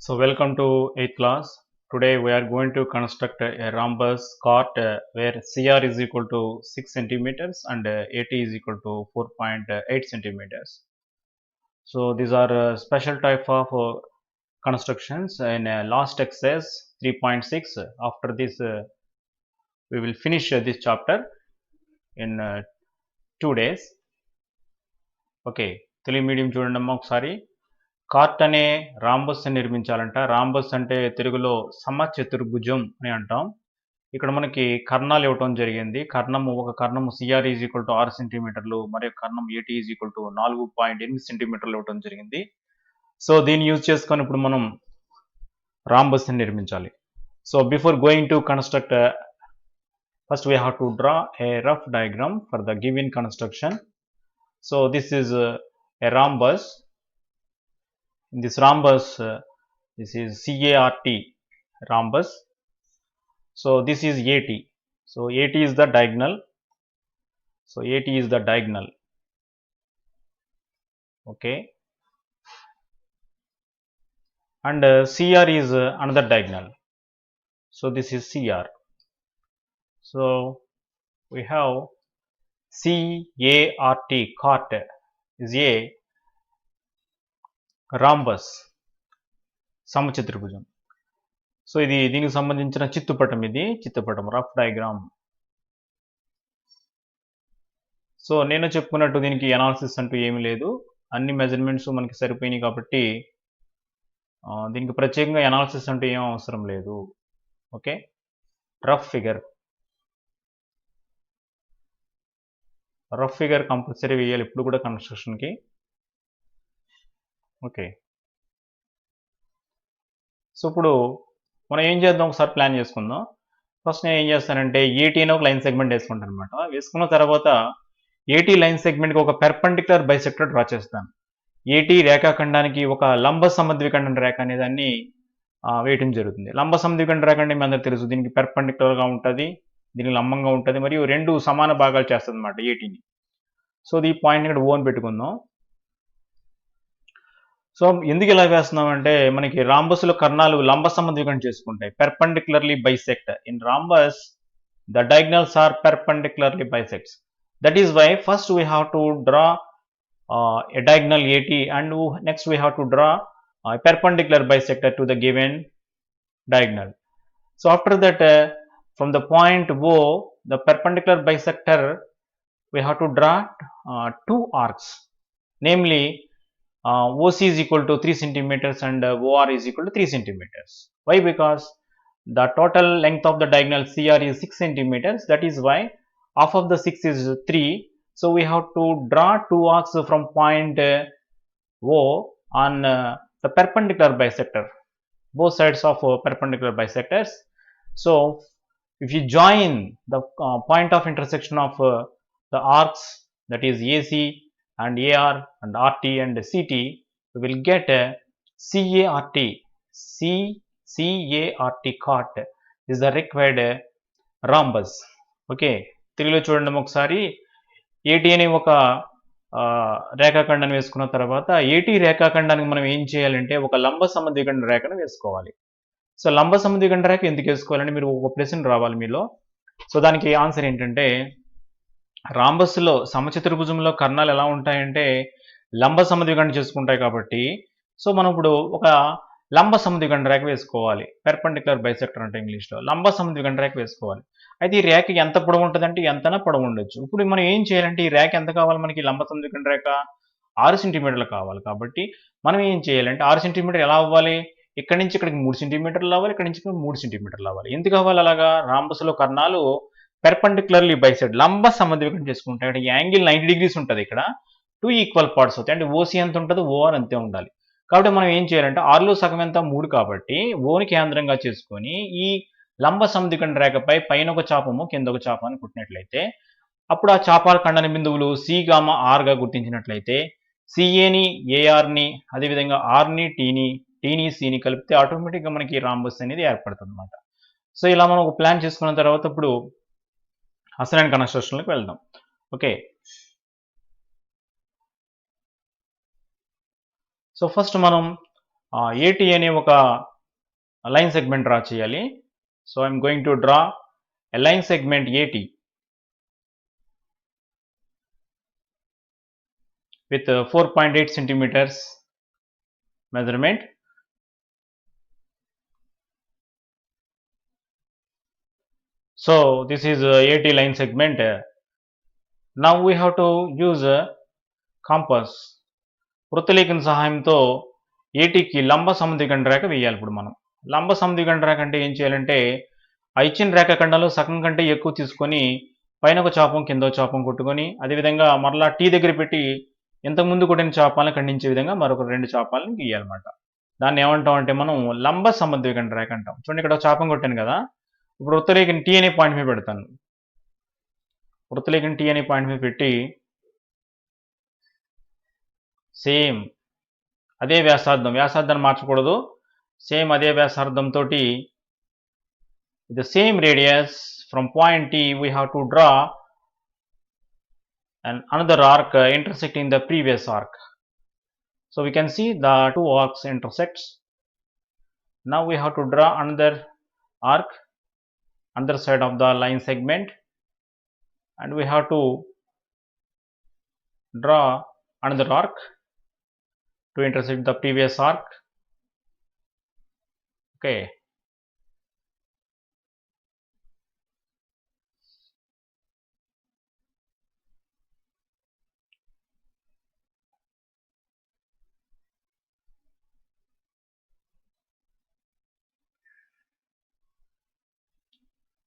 So welcome to 8th class. Today we are going to construct a rhombus chord where CR is equal to 6 centimeters and AT is equal to 4.8 centimeters. So these are special type of constructions in last exercise 3.6. After this we will finish this chapter in 2 days. Okay Telugu medium చూడండి అమ్మా ఒకసారి. Cart అనే rhombus నిర్మించాలంట. Rhombus అంటే తెలుగులో సమచతుర్భుజం అని అంటాం. ఇక్కడ మనకి కర్ణాలు ఇవ్వటం జరిగింది. ఒక కర్ణము సిఆర్ ఈజ్ ఈక్వల్ టు 6 సెంటీమీటర్లు, మరియు కర్ణం ఏటీ ఈజ్ ఈక్వల్ టు 4.8 సెంటీమీటర్లు ఇవ్వటం జరిగింది. సో దీన్ని యూజ్ చేసుకొని ఇప్పుడు మనం రాంబస్ నిర్మించాలి. So before going to construct, first we have to draw A rough diagram for the given construction. So this is a rhombus. In this rhombus, this is CART rhombus. So this is AT. So AT is the diagonal. So AT is the diagonal. Okay. And CR is another diagonal. So this is CR. So we have CART, cart is a rhombus, సమచతుర్భుజం. So ఇది దీనికి సంబంధించిన చిత్తుపటం rough diagram. So నేను చెప్పుకున్నట్టు దీనికి analysis అంటూ ఏమీ లేదు, అన్ని మెజర్మెంట్స్ మనకి సరిపోయినాయి కాబట్టి దీనికి ప్రత్యేకంగా అనాలిసిస్ అంటూ ఏం అవసరం లేదు. ఓకే, రఫ్ ఫిగర్ కంపల్సరీ వేయాలి ఇప్పుడు కూడా కన్స్ట్రక్షన్కి. ఓకే, సో ఇప్పుడు మనం ఏం చేద్దాం, ఒకసారి ప్లాన్ చేసుకుందాం. ఫస్ట్ నేను ఏం చేస్తానంటే ఏటీ అని ఒక లైన్ సెగ్మెంట్ వేసుకుంటాను అనమాట. వేసుకున్న తర్వాత ఏటీ లైన్ సెగ్మెంట్కి ఒక పెర్పెండిక్యులర్ బైసెక్టర్ డ్రా చేస్తాను. ఏటీ రేఖాఖండానికి ఒక లంబ సమద్విఖండన రేఖ అనే దాన్ని వేయటం జరుగుతుంది. లంబ సమద్విఖండన రేఖ అంటే మీ అందరికీ తెలుసు, దీనికి పెర్పెండిక్యులర్గా ఉంటుంది, దీనికి లంబంగా ఉంటుంది, మరియు రెండు సమాన భాగాలు చేస్తుంది అనమాట ఏటీని. సో ఈ పాయింట్ ఇక్కడ ఓన్ పెట్టుకుందాం. సో ఎందుకు ఇలా వేస్తున్నాం అంటే మనకి రాంబస్లో కర్ణాలు లంబ సమద్విఖండన చేసుకుంటాయి, perpendicularly bisect. In rhombus the diagonals are perpendicularly bisects. That is why first we have to draw a diagonal AT, and next we have to draw a perpendicular bisector to the given diagonal. So after that from the point O, the perpendicular bisector, we have to draw two arcs, namely OC is equal to 3 centimeters and OR is equal to 3 centimeters. Why? Because the total length of the diagonal CR is 6 centimeters. That is why half of the 6 is 3. So we have to draw two arcs from point O on the perpendicular bisector, both sides of perpendicular bisectors. So if you join the point of intersection of the arcs, that is AC and AR and RT and CT, we will get CART. CART cart is the required rhombus. Okay, తెలుగులో చూడండి ఒకసారి. ఏటీ అనే ఒక రేఖాఖండాన్ని వేసుకున్న తర్వాత ఏటీ రేఖాఖండానికి మనం ఏం చేయాలంటే ఒక లంబ సమద్విఖండన రేఖను వేసుకోవాలి. సో లంబ సమద్విఖండన రేఖ ఎందుకు వేసుకోవాలంటే మీరు ఒక ప్రశ్న రావాలి మీలో. సో దానికి ఆన్సర్ ఏంటంటే, రాంబస్లో సమచతుర్భుజంలో కర్ణాలు ఎలా ఉంటాయంటే లంబ సమద్విఖండన చేసుకుంటాయి కాబట్టి, సో మనం ఇప్పుడు ఒక లంబ సమద్విఖండన రేఖ వేసుకోవాలి. పెర్పెండిక్యులర్ బైసెక్టర్ అంటే ఇంగ్లీష్లో లంబ సమద్విఖండన రేఖ వేసుకోవాలి. అయితే ఈ రేఖ ఎంత పొడవు ఉంటుందంటే ఎంతనా పొడవు ఉండొచ్చు. ఇప్పుడు మనం ఏం చేయాలంటే ఈ రేఖ ఎంత కావాలి మనకి, లంబ సమద్విఖండన రేఖ 6 సెంటీమీటర్లు కావాలి. కాబట్టి మనం ఏం చేయాలంటే 6 సెంటీమీటర్ ఎలా అవ్వాలి, ఇక్కడి నుంచి ఇక్కడికి 3 సెంటీమీటర్లు అవ్వాలి, ఇక్కడి నుంచి 3 సెంటీమీటర్లు అవ్వాలి. ఎందుకు అవ్వాలి అలాగా? రాంబస్లో కర్ణాలు పెర్పెండిక్యులర్లీ బైసెక్ట్ లంబ సమద్విఖండన చేసుకుంటాయి. అంటే యాంగిల్ 90 డిగ్రీస్ ఉంటుంది. ఇక్కడ 2 ఈక్వల్ పార్ట్స్ అవుతాయి. అంటే ఓసీ ఎంత ఉంటుందో ఓఆర్ అంతే ఉండాలి. కాబట్టి మనం ఏం చేయాలంటే 6లో సగం ఎంత 3 కాబట్టి ఓని కేంద్రంగా చేసుకొని ఈ లంబ సమద్విఖండన రేఖపై పైన ఒక చాపము కింద ఒక చాపాన్ని కుట్టినట్లయితే అప్పుడు ఆ చాపాల ఖండన బిందువులు సి గామా ఆర్గా గుర్తించినట్లయితే సిఏని ఏఆర్ని, అదేవిధంగా ఆర్ని టీని సిని కలిపితే ఆటోమేటిక్గా మనకి రాంబస్ అనేది ఏర్పడుతుంది అనమాట. సో ఇలా మనం ఒక ప్లాన్ చేసుకున్న తర్వాత ఇప్పుడు అసలైన కన్స్ట్రక్షన్లోకి వెళ్దాం. ఓకే, సో ఫస్ట్ మనం ఏటీ అనే ఒక లైన్ సెగ్మెంట్ డ్రా చేయాలి. So I'm going to draw a line segment ఏటీ with 4.8 centimeters measurement. So this is AT line segment. Now we have to use a compass. వృత్తలేఖన సహాయంతో ఏటీకి లంబ సమద్విఖండ రేఖ వేయాలి. ఇప్పుడు మనం లంబ సమద్విఖండ రేఖ అంటే ఏం చేయాలంటే ఆ ఇచ్చిన రేఖాఖండంలో సగం కంటే ఎక్కువ తీసుకొని పైన ఒక చాపం కింద ఒక చాపం కొట్టుకొని అదేవిధంగా మరలా టీ దగ్గర పెట్టి ఇంతకుముందు కొట్టిన చాపాలను ఖండించే విధంగా మరొక 2 చాపాలను గీయాలన్నమాట. దాన్ని ఏమంటాం అంటే మనం లంబ సమద్విఖండ రేఖ అంటాం. చూడండి ఇక్కడ ఒక చాపం కొట్టాను కదా, ఇప్పుడు వృత్తరేఖని టీ అనే పాయింట్ మీద పెడతాను. వృత్తరేఖని టీ అనే పాయింట్ మీద పెట్టి సేమ్ అదే వ్యాసార్థాన్ని మార్చకూడదు. సేమ్ అదే వ్యాసార్థంతో the same radius from point T we have to draw another arc intersecting the previous arc. So we can see the two arcs intersects. Now we have to draw another arc other side of the line segment, and we have to draw another arc to intersect the previous arc. Okay.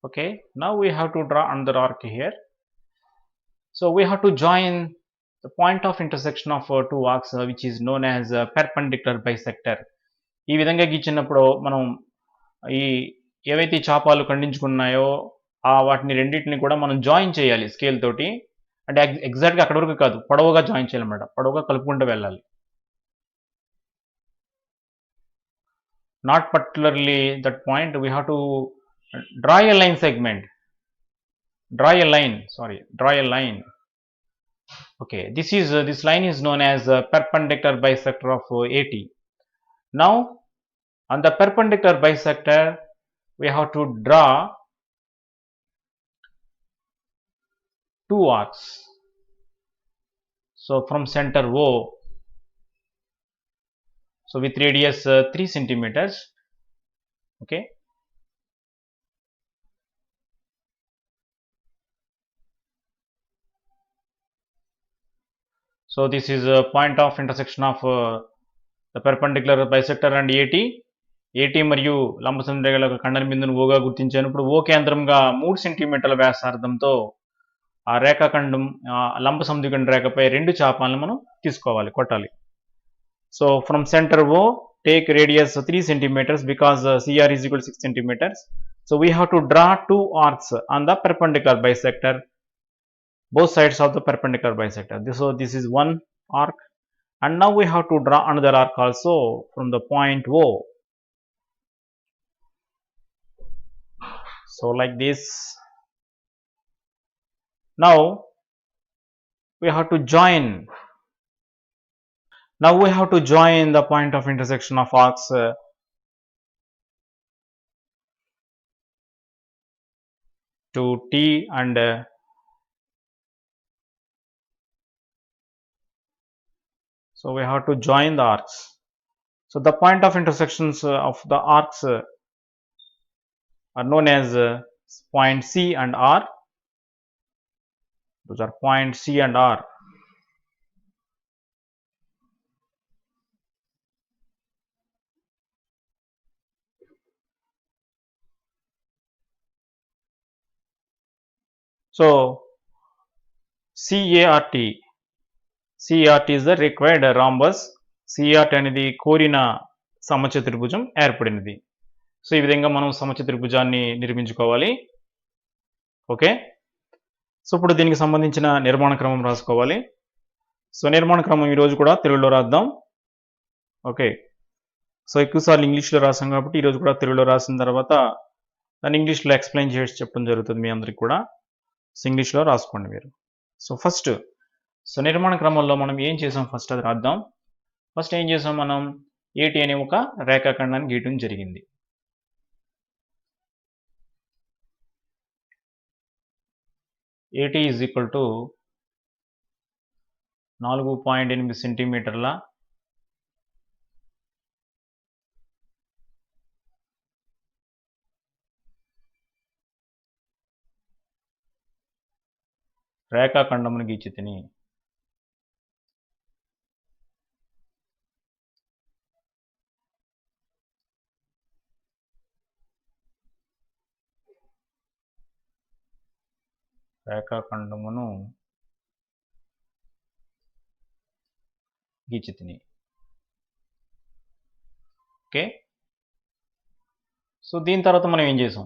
Okay, now we have to draw another arc here. So we have to join the point of intersection of two arcs which is known as perpendicular bisector. ఈ విధంగా గీచినప్పుడు మనం ఈ ఏవైతే చాపాలు ఖండించుకున్నాయో వాటిని రెండింటిని కూడా మనం join చేయాలి స్కేల్ తోటి. అంటే ఎగ్జాక్ట్గా అక్కడ వరకు కాదు, పొడవుగా జాయిన్ చేయాలన్నమాట, పొడవుగా కలుపుకుంటూ వెళ్ళాలి. Not particularly that point, we have to draw a line segment, draw a line. Okay, this line is known as perpendicular bisector of AT. Now on the perpendicular bisector we have to draw two arcs. So from center O, so with radius 3 centimeters. Okay, so this is a point of intersection of the perpendicular bisector and AT మరియు లంబ సమద్విఖండ రేఖల ఖండన బిందువును ఓగా గుర్తించాను. ఇప్పుడు ఓ కేంద్రంగా 3 సెంటీమీటర్ల వ్యాసార్థంతో ఆ రేఖాఖండం లంబ సమద్విఖండ రేఖపై 2 చాపాలను మనం తీసుకోవాలి, కొట్టాలి. So from center O take radius 3 centimeters because CR is equal to 6 centimeters. So we have to draw two arcs on the perpendicular bisector, both sides of the perpendicular bisector. So this is one arc, and now we have to draw another arc also from the point O. So like this. Now we have to join the point of intersection of arcs to T and so we have to join the arcs. So the point of intersections of the arcs are known as point C and R. Those are point C and R. So CART is the required rhombus. CART అనేది కోరిన సమచతుర్భుజం ఏర్పడినది. So ఈ విధంగా మనం సమచతుర్భుజాన్ని నిర్మించుకోవాలి. Okay, so ఇప్పుడు దీనికి సంబంధించిన నిర్మాణ క్రమం రాసుకోవాలి. సో నిర్మాణ క్రమం ఈరోజు కూడా తెలుగులో రాద్దాం. ఓకే, సో ఎక్కువసార్లు ఇంగ్లీష్లో రాసాం కాబట్టి ఈరోజు కూడా తెలుగులో రాసిన తర్వాత దాన్ని ఇంగ్లీష్లో ఎక్స్ప్లెయిన్ చేసి చెప్పడం జరుగుతుంది మీ అందరికి కూడా. సో ఇంగ్లీష్లో రాసుకోండి మీరు. సో ఫస్ట్ నిర్మాణ క్రమంలో మనం ఏం చేసాం ఫస్ట్ అది రాద్దాం. ఫస్ట్ ఏం చేసాం మనం, ఏటీ అనే ఒక రేఖాఖండాన్ని గీయటం జరిగింది. ఏటీ ఈజ్ ఈక్వల్ టు 4.8 సెంటీమీటర్ల రేఖాఖండమును గీచితిని. రేఖాఖండమును గీచితిని. ఓకే. సో దీని తర్వాత మనం ఏం చేసాం?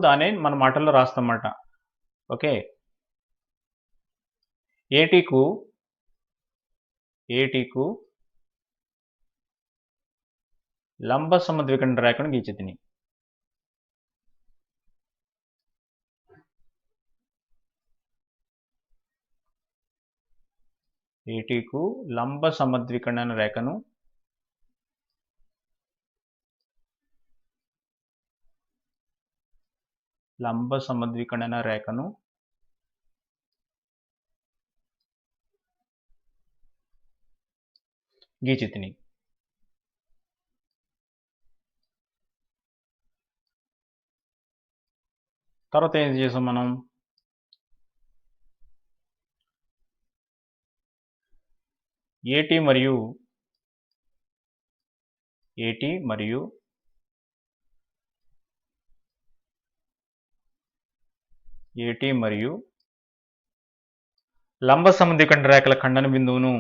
దాన్ని మన మాటల్లో రాస్తామన్నమాట. ఓకే. ఏటీకు లంబ సమద్విఖండ రేఖను గీచితిని. ఏటీకు లంబ సమద్విఖండన రేఖను గీచితిని. తర్వాత ఏం చేసాం మనం? ఏటీ మరియు లంబ సమద్విఖండ రేఖల ఖండన బిందువును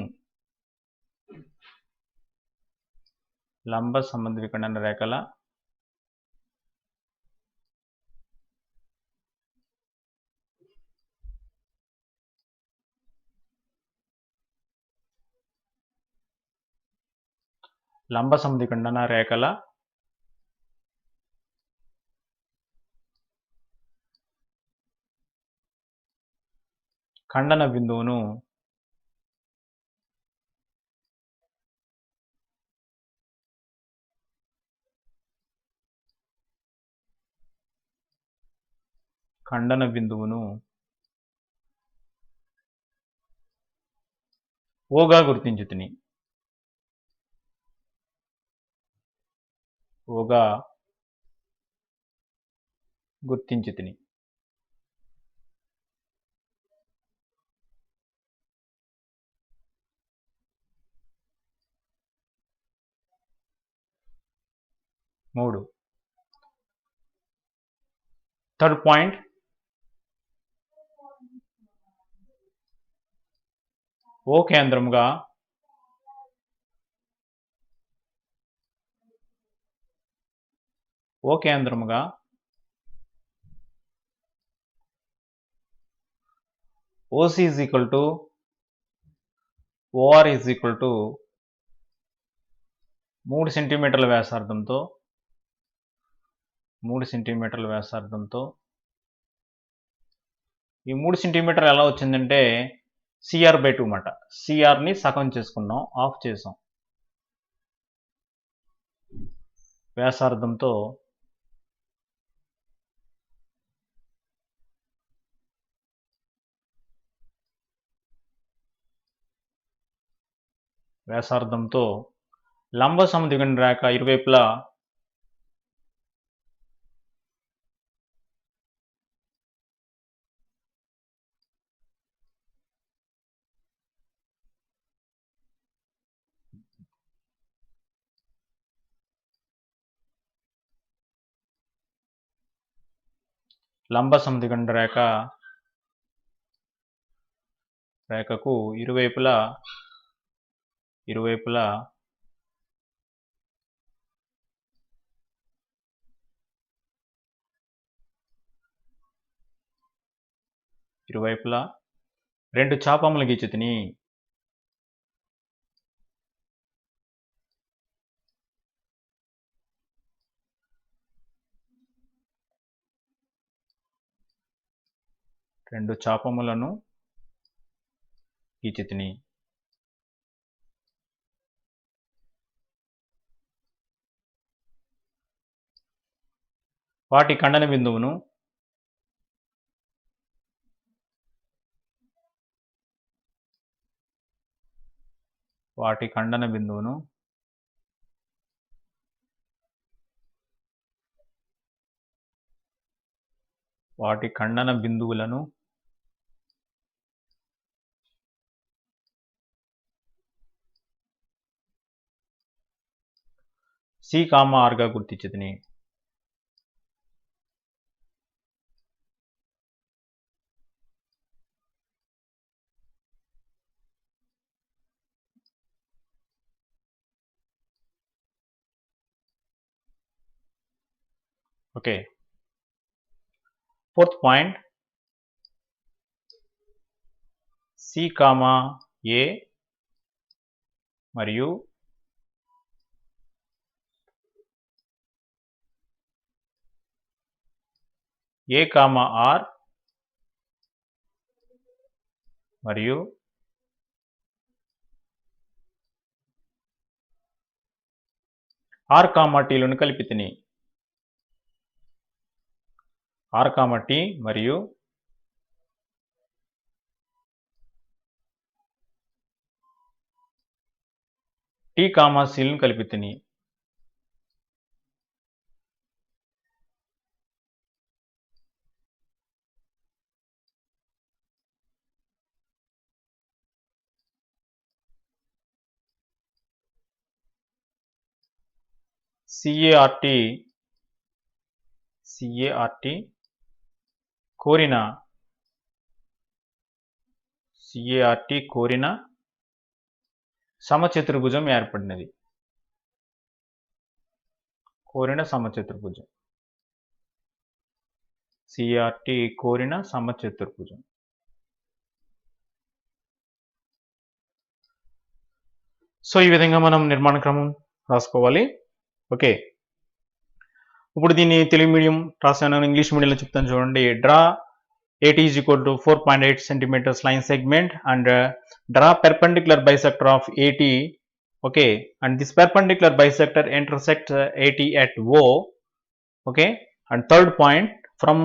లంబ సమద్విఖండన రేఖల ఖండన బిందువును ఓగా గుర్తించితిని. ఓగా గుర్తించితిని. మూడు. థర్డ్ పాయింట్, ఓ కేంద్రముగా OC is equal to OR is equal to 3 సెంటీమీటర్ల వ్యాసార్థంతో ఈ 3 సెంటీమీటర్లు ఎలా వచ్చిందంటే CR/2 మాట. CRని సగం చేసుకున్నాం, ఆఫ్ చేసాం. వ్యాసార్థంతో లంబ సమద్విఖండ రేఖ ఇరువైపులా లంబ సమద్విఖండ రేఖకు ఇరువైపులా రెండు చాపములు గీచితిని. గీచితిని. వాటి ఖండన బిందువును వాటి ఖండన బిందువును వాటి ఖండన బిందువులను సి కామ ఆర్గా గుర్తించితిని. Okay, fourth point, C comma A మరియు ఏ కామా ఆర్ మరియు ఆర్ కామా టీలను కలిపితిని. ఆర్ కామా టీ మరియు టీ కామా సిలను కలిపితిని. సిఏఆర్టీ కోరిన సమచతుర్భుజం ఏర్పడినది. సిఆర్టీ కోరిన సమచతుర్భుజం. సో ఈ విధంగా మనం నిర్మాణ క్రమం రాసుకోవాలి. ఓకే, ఇప్పుడు దీన్ని తెలుగు మీడియం రాసాను, ఇంగ్లీష్ మీడియంలో చెప్తాను చూడండి. Draw AT is equal to 4.8 centimeters line segment and draw perpendicular bisector of AT. Okay, and this perpendicular bisector intersects AT at O. Okay, and third point, from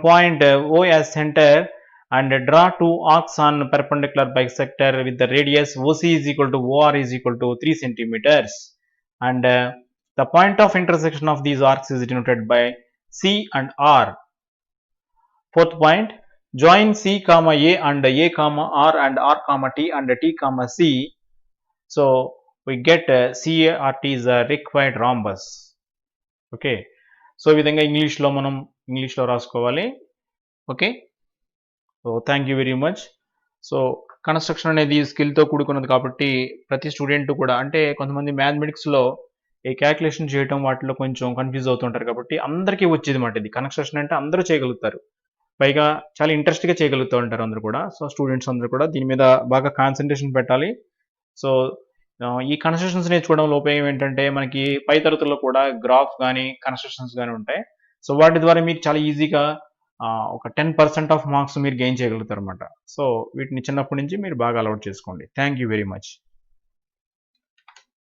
point O as center and draw two arcs on perpendicular bisector with the radius OC is equal to OR is equal to 3 centimeters, and the point of intersection of these arcs is denoted by C and R. Fourth point, join C comma A and A comma R and R comma T and T comma C. So we get CART is a required rhombus. Okay, so ఈ విధంగా మనం ఇంగ్లీష్లో రాసుకోవాలి. Okay, so thank you very much. So construction అనేది స్కిల్తో కూడుకున్నది కాబట్టి ప్రతి student కూడా, అంటే కొంతమంది మ్యాథమెటిక్స్లో ఈ క్యాల్కులేషన్ చేయడం వాటిలో కొంచెం కన్ఫ్యూజ్ అవుతుంటారు కాబట్టి అందరికీ వచ్చేది మాట. ఇది కన్స్ట్రక్షన్ అంటే అందరూ చేయగలుగుతారు, పైగా చాలా ఇంట్రెస్ట్గా చేయగలుగుతూ ఉంటారు అందరూ కూడా. సో స్టూడెంట్స్ అందరూ కూడా దీని మీద బాగా కాన్సన్ట్రేషన్ పెట్టాలి. సో ఈ కన్స్ట్రక్షన్స్ నేర్చుకోవడంలో ఉపయోగం ఏంటంటే, మనకి పై తరగతుల్లో కూడా గ్రాఫ్ కానీ కన్స్ట్రక్షన్స్ కానీ ఉంటాయి. సో వాటి ద్వారా మీకు చాలా ఈజీగా ఒక 10% ఆఫ్ మార్క్స్ మీరు గెయిన్ చేయగలుగుతారు అనమాట. సో వీటిని చిన్నప్పటి నుంచి మీరు బాగా అలవాటు చేసుకోండి. Thank you very much.